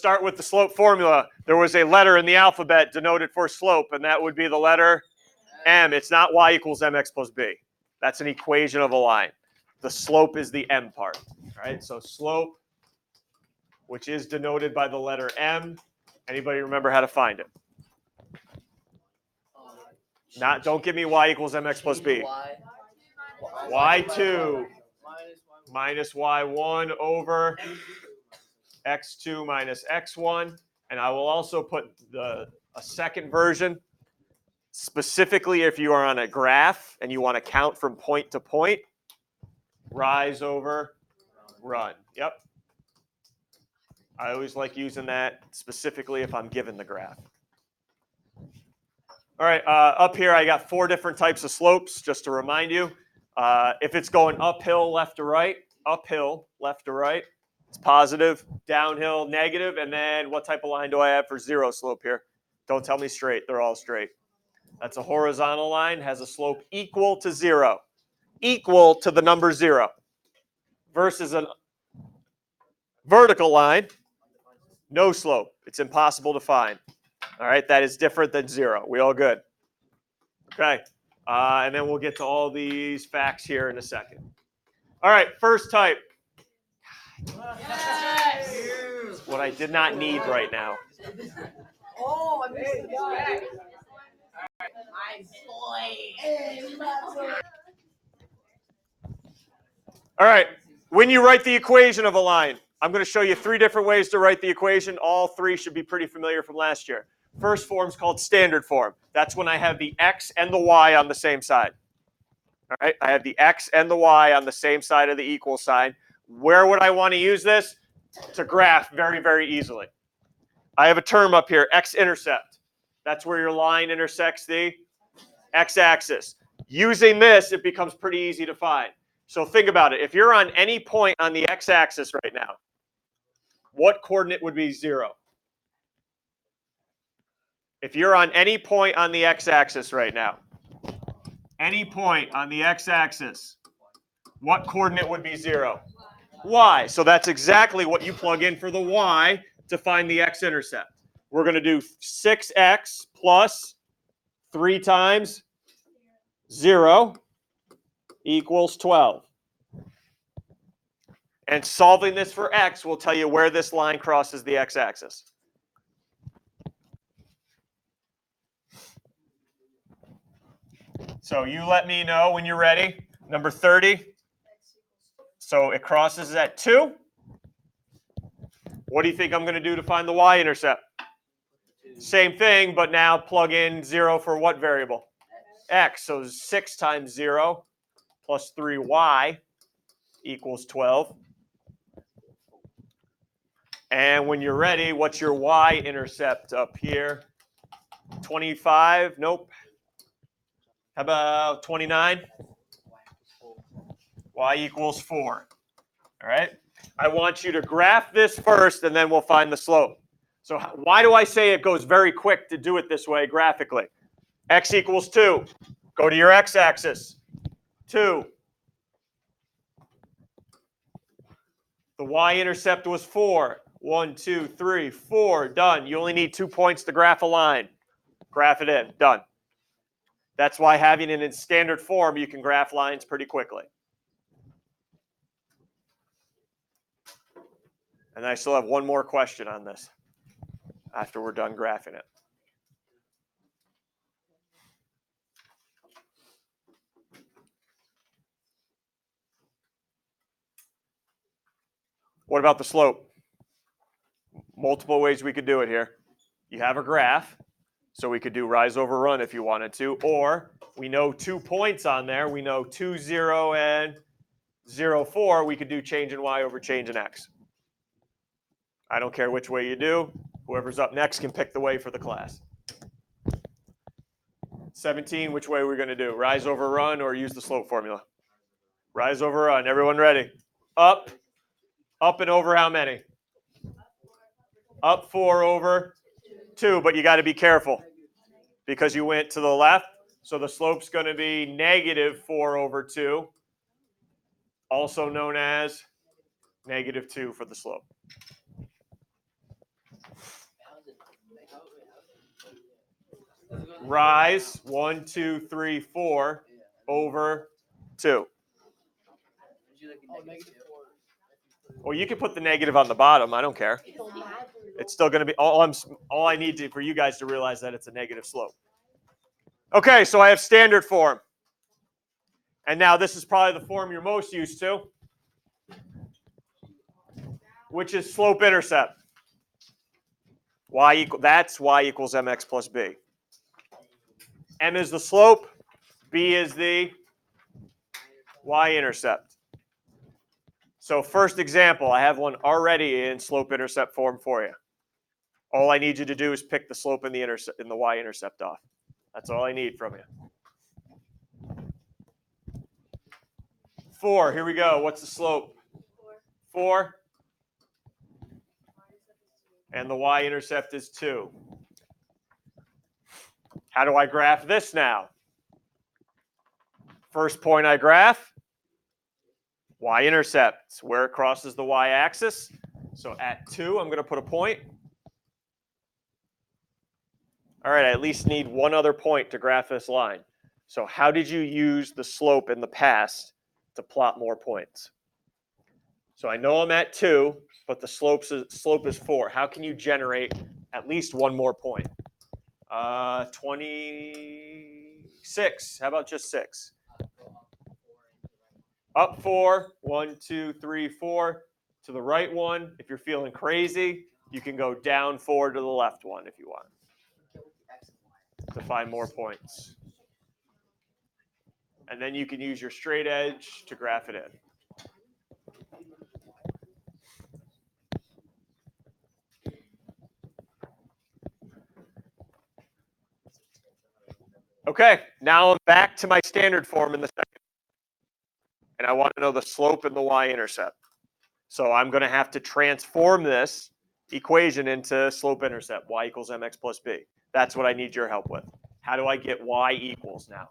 start with the slope formula. There was a letter in the alphabet denoted for slope, and that would be the letter M. It's not y equals mx plus b. That's an equation of a line. The slope is the m part. All right, so slope, which is denoted by the letter m. Anybody remember how to find it? Don't give me y equals mx plus b. y2 minus y1 over x2 minus x1. And I will also put a second version, specifically if you are on a graph and you want to count from point to point. Rise over run. Yep. I always like using that specifically if I'm given the graph. All right, up here I got 4 different types of slopes, just to remind you. If it's going uphill left to right, uphill left to right, it's positive, downhill negative, and then what type of line do I have for 0 slope here? Don't tell me straight, they're all straight. That's a horizontal line, has a slope equal to 0, equal to the number 0, versus a vertical line, no slope. It's impossible to find. All right, that is different than 0. We all good? Okay, and then we'll get to all these facts here in a second. All right, first type. Yes. What I did not need right now. Oh, I missed the guy. My boy. All right, when you write the equation of a line, I'm going to show you 3 different ways to write the equation. All 3 should be pretty familiar from last year. First form is called standard form. That's when I have the x and the y on the same side. All right, I have the x and the y on the same side of the equal sign. Where would I want to use this? To graph very, very easily. I have a term up here, X-Intercept. That's where your line intersects the x-axis. Using this, it becomes pretty easy to find. So think about it. If you're on any point on the x-axis right now, what coordinate would be 0? If you're on any point on the x-axis right now, any point on the x-axis, what coordinate would be 0? Y. So that's exactly what you plug in for the y to find the x-intercept. We're going to do 6x plus 3 times 0 equals 12. And solving this for x will tell you where this line crosses the x-axis. So you let me know when you're ready. Number 30. So it crosses at 2. What do you think I'm going to do to find the y-intercept? Same thing, but now plug in 0 for what variable? X. So 6 times 0 plus 3y equals 12. And when you're ready, what's your y-intercept up here? 25? Nope. How about 29? Y equals 4. All right? I want you to graph this first, and then we'll find the slope. So why do I say it goes very quick to do it this way graphically? X equals 2. Go to your x-axis. 2. The y-intercept was 4. 1, 2, 3, 4. Done. You only need 2 points to graph a line. Graph it in. Done. That's why having it in standard form, you can graph lines pretty quickly. And I still have one more question on this after we're done graphing it. What about the slope? Multiple ways we could do it here. You have a graph, so we could do rise over run if you wanted to, or we know 2 points on there. We know 2, 0, and 0, 4. We could do change in y over change in x. I don't care which way you do. Whoever's up next can pick the way for the class. 17, which way are we going to do? Rise over run or use the slope formula? Rise over run. Everyone ready? Up. Up and over how many? Up 4 over 2, but you got to be careful because you went to the left. So the slope's going to be negative 4 over 2, also known as negative 2 for the slope. rise 1, 2, 3, 4 over 2. Well, you can put the negative on the bottom. I don't care. It's still going to be all I need for you guys to realize that it's a negative slope. Okay, so I have standard form. And now this is probably the form you're most used to, which is slope-intercept. That's y equals mx plus b. M is the slope. B is the y-intercept. So first example, I have one already in slope-intercept form for you. All I need you to do is pick the slope and the y-intercept off. That's all I need from you. 4, here we go. What's the slope? 4. And the y-intercept is 2. How do I graph this now? First point I graph, y-intercept, where it crosses the y-axis. So at 2, I'm going to put a point. All right, I at least need one other point to graph this line. So how did you use the slope in the past to plot more points? So I know I'm at 2, but the slope is 4. How can you generate at least one more point? 26. How about just 6? Up 4. 1, 2, 3, 4. To the right 1. If you're feeling crazy, you can go down 4 to the left 1 if you want to find more points. And then you can use your straight edge to graph it in. Okay, now I'm back to my standard form in the second. And I want to know the slope and the y-intercept. So I'm going to have to transform this equation into slope-intercept, y equals mx plus b. That's what I need your help with. How do I get y equals now?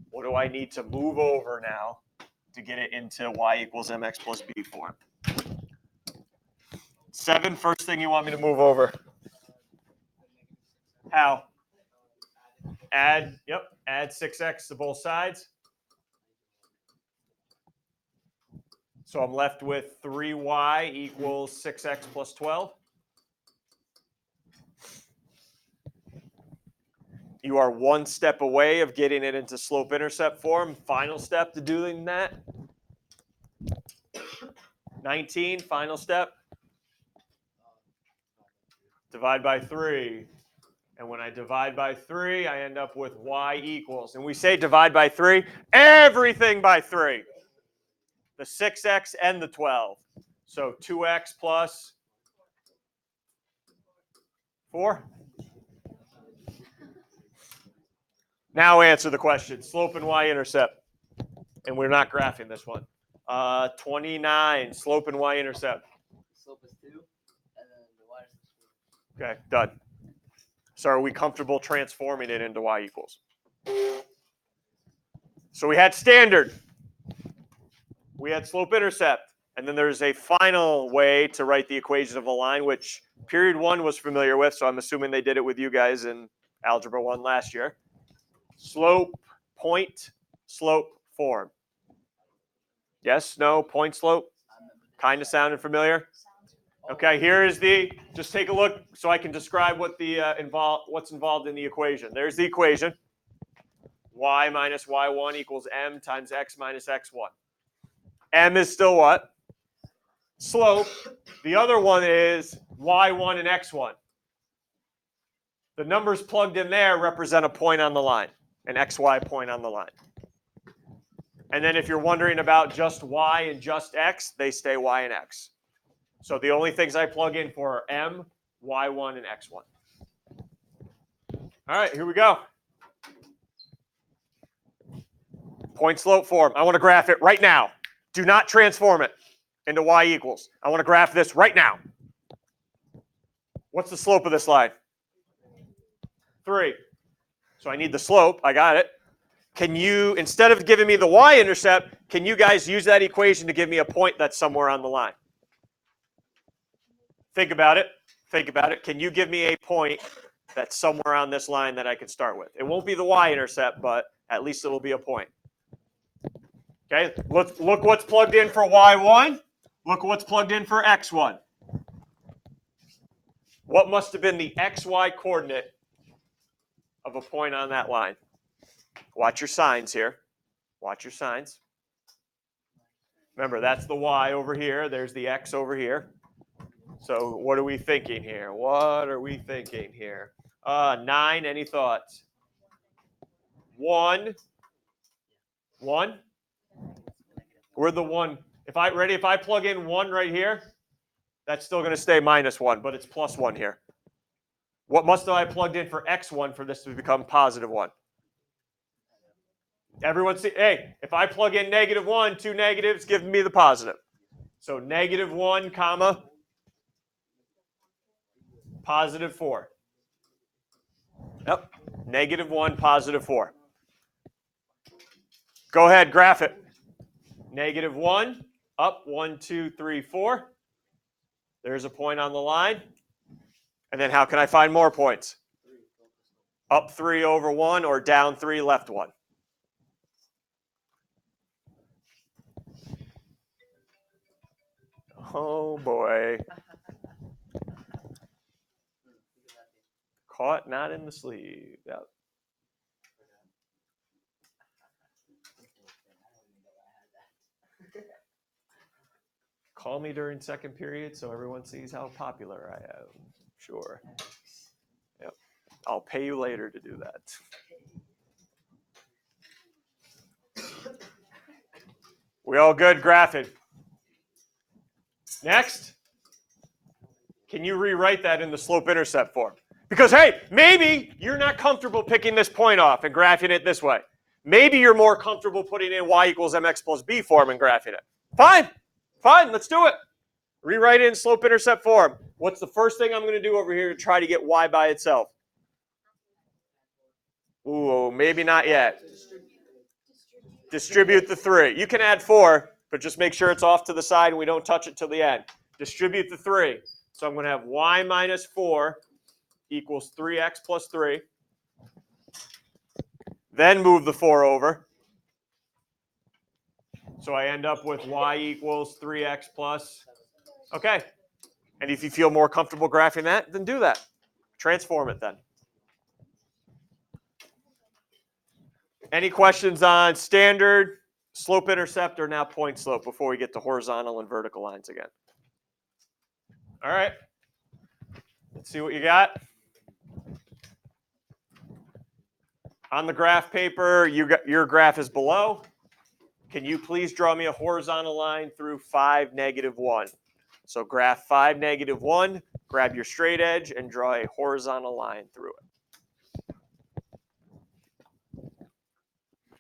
What do I need to move over now to get it into y equals mx plus b form? 7, first thing you want me to move over. How? Add 6x to both sides. So I'm left with 3y equals 6x plus 12. You are one step away of getting it into slope-intercept form. Final step to doing that. 19, final step. Divide by 3. And when I divide by 3, I end up with y equals. And we say divide by 3, everything by 3. The 6x and the 12. So 2x plus 4. Now answer the question. Slope and y-intercept. And we're not graphing this one. 29, slope and y-intercept. Slope is 2, and then the y-intercept is 4. Okay, done. So are we comfortable transforming it into y equals? So we had standard. We had slope-intercept. And then there's a final way to write the equation of a line, which period 1 was familiar with, so I'm assuming they did it with you guys in Algebra 1 last year. Slope, point, slope form. Yes, no, point, slope? Kind of sounded familiar? Okay, here is just take a look so I can describe what what's involved in the equation. There's the equation. Y minus y1 equals m times x minus x1. M is still what? Slope. The other one is y1 and x1. The numbers plugged in there represent a point on the line, an xy point on the line. And then if you're wondering about just y and just x, they stay y and x. So the only things I plug in for are m, y1, and x1. All right, here we go. Point slope form. I want to graph it right now. Do not transform it into y equals. I want to graph this right now. What's the slope of this line? 3. So I need the slope. I got it. Can you, instead of giving me the y-intercept, can you guys use that equation to give me a point that's somewhere on the line? Think about it. Think about it. Can you give me a point that's somewhere on this line that I can start with. It won't be the Y-intercept, but at least it'll be a point. Okay, let's look what's plugged in for Y1. Look what's plugged in for X1. What must have been the XY coordinate of a point on that line? Watch your signs here. Watch your signs. Remember, that's the Y over here. There's the X over here. So what are we thinking here? What are we thinking here? 9, any thoughts? 1. 1? We're the 1. If I plug in 1 right here, that's still going to stay -1, but it's +1 here. What must have I plugged in for X1 for this to become +1? Everyone see, hey, if I plug in -1, 2 negatives, give me the positive. So -1, comma, +4. Yep, -1, +4. Go ahead, graph it. -1, up, 1, 2, 3, 4. There's a point on the line. And then how can I find more points? Up 3 over 1 or down 3, left 1. Oh boy. Caught not in the sleeve. Yep. Call me during second period so everyone sees how popular I am. Sure. Yep. I'll pay you later to do that. We all good graphing? Next. Can you rewrite that in the slope-intercept form? Because, hey, maybe you're not comfortable picking this point off and graphing it this way. Maybe you're more comfortable putting in y equals mx plus b form and graphing it. Fine. Fine, let's do it. Rewrite it in slope-intercept form. What's the first thing I'm going to do over here to try to get y by itself? Ooh, maybe not yet. Distribute the 3. You can add 4, but just make sure it's off to the side and we don't touch it till the end. Distribute the 3. So I'm going to have y minus 4 equals 3x plus 3. Then move the 4 over. So I end up with y equals 3x plus. Okay. And if you feel more comfortable graphing that, then do that. Transform it then. Any questions on standard, slope-intercept, or now point slope before we get to horizontal and vertical lines again? All right. Let's see what you got. On the graph paper, your graph is below. Can you please draw me a horizontal line through 5, -1? So graph 5, -1, grab your straight edge, and draw a horizontal line through it.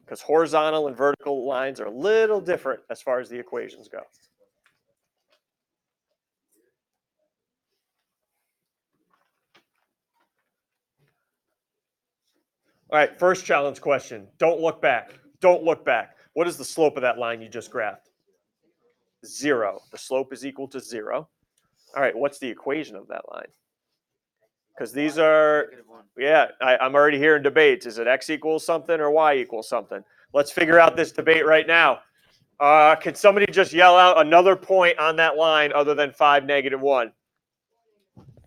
Because horizontal and vertical lines are a little different as far as the equations go. All right, first challenge question. Don't look back. Don't look back. What is the slope of that line you just graphed? 0. The slope is equal to 0. All right, what's the equation of that line? Because these are, yeah, I'm already hearing debates. Is it x equals something or y equals something? Let's figure out this debate right now. Can somebody just yell out another point on that line other than 5, -1?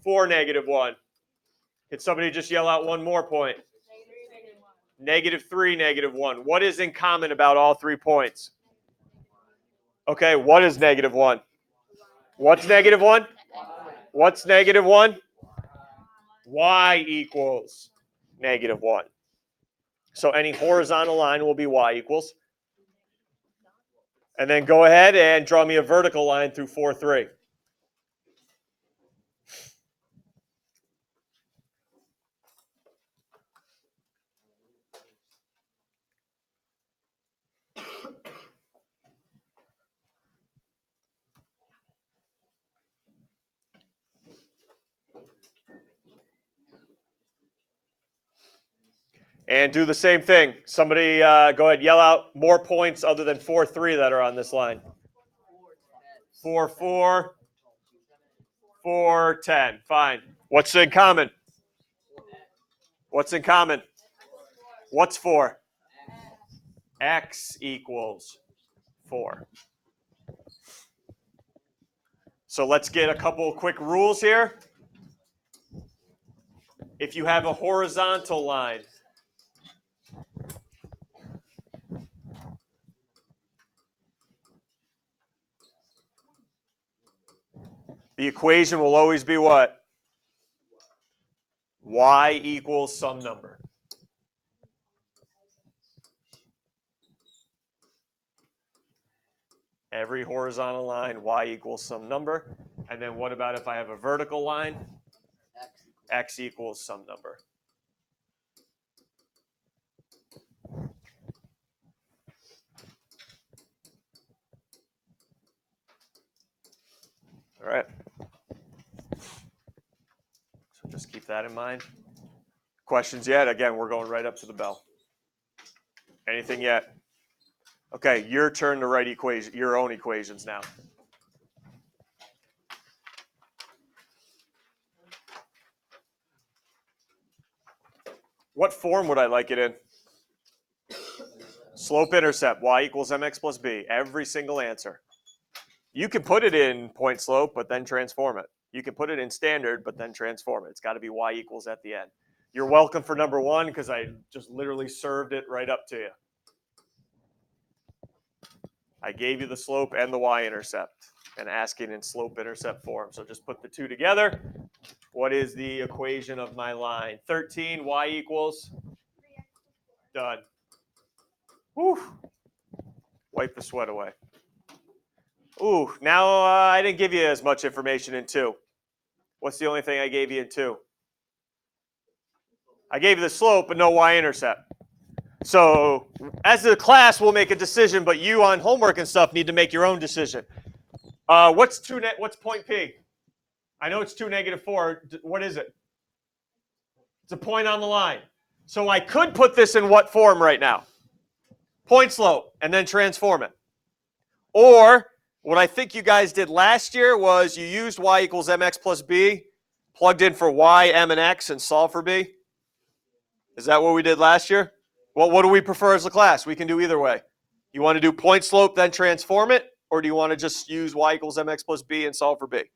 4, -1. Can somebody just yell out one more point? -3, -1. What is in common about all 3 points? Okay, what is -1? What's -1? What's -1? Y equals -1. So any horizontal line will be y equals. And then go ahead and draw me a vertical line through 4, 3. And do the same thing. Somebody go ahead, yell out more points other than 4, 3 that are on this line. 4, 4, 4, 10. Fine. What's in common? What's in common? What's 4? X equals 4. So let's get a couple quick rules here. If you have a horizontal line, the equation will always be what? Y equals some number. Every horizontal line, y equals some number. And then what about if I have a vertical line? X equals some number. All right. So just keep that in mind. Questions yet? Again, we're going right up to the bell. Anything yet? Okay, your turn to write your own equations now. What form would I like it in? Slope-intercept, y equals mx plus b. Every single answer. You can put it in point slope, but then transform it. You can put it in standard, but then transform it. It's got to be y equals at the end. You're welcome for number 1 because I just literally served it right up to you. I gave you the slope and the y-intercept and asking in slope-intercept form. So just put the two together. What is the equation of my line? 13, y equals? Done. Whew. Wipe the sweat away. Ooh, now I didn't give you as much information in 2. What's the only thing I gave you in 2? I gave you the slope, but no y-intercept. So as a class, we'll make a decision, but you on homework and stuff need to make your own decision. What's point P? I know it's 2, -4. What is it? It's a point on the line. So I could put this in what form right now? Point slope, and then transform it. Or what I think you guys did last year was you used y equals mx plus b, plugged in for y, m, and x, and solved for b. Is that what we did last year? Well, what do we prefer as a class? We can do either way. You want to do point slope, then transform it? Or do you want to just use y equals mx plus b and solve for b?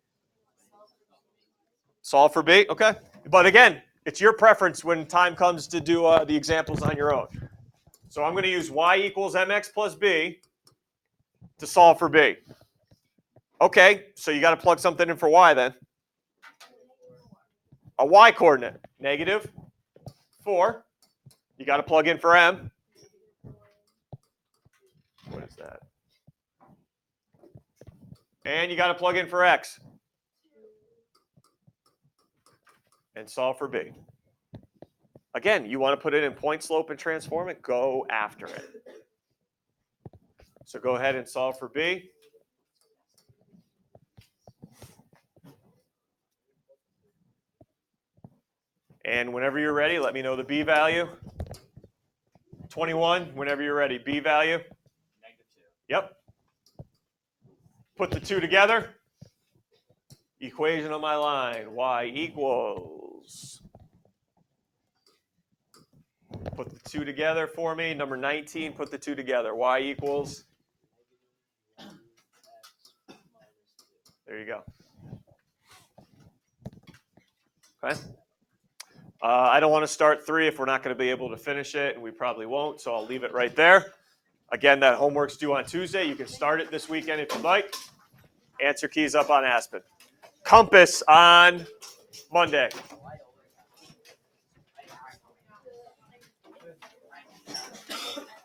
Solve for b, okay. But again, it's your preference when time comes to do the examples on your own. So I'm going to use y equals mx plus b to solve for b. Okay, so you got to plug something in for y then. A y coordinate, -4. You got to plug in for m. What is that? And you got to plug in for x. And solve for b. Again, you want to put it in point slope and transform it, go after it. So go ahead and solve for b. And whenever you're ready, let me know the b value. 21, whenever you're ready, b value. -2. Yep. Put the two together. Equation of my line, y equals. Put the two together for me. Number 19, put the two together. Y equals. There you go. Okay. I don't want to start 3 if we're not going to be able to finish it, and we probably won't, so I'll leave it right there. Again, that homework's due on Tuesday. You can start it this weekend if you'd like. Answer keys up on Aspen. Compass on Monday.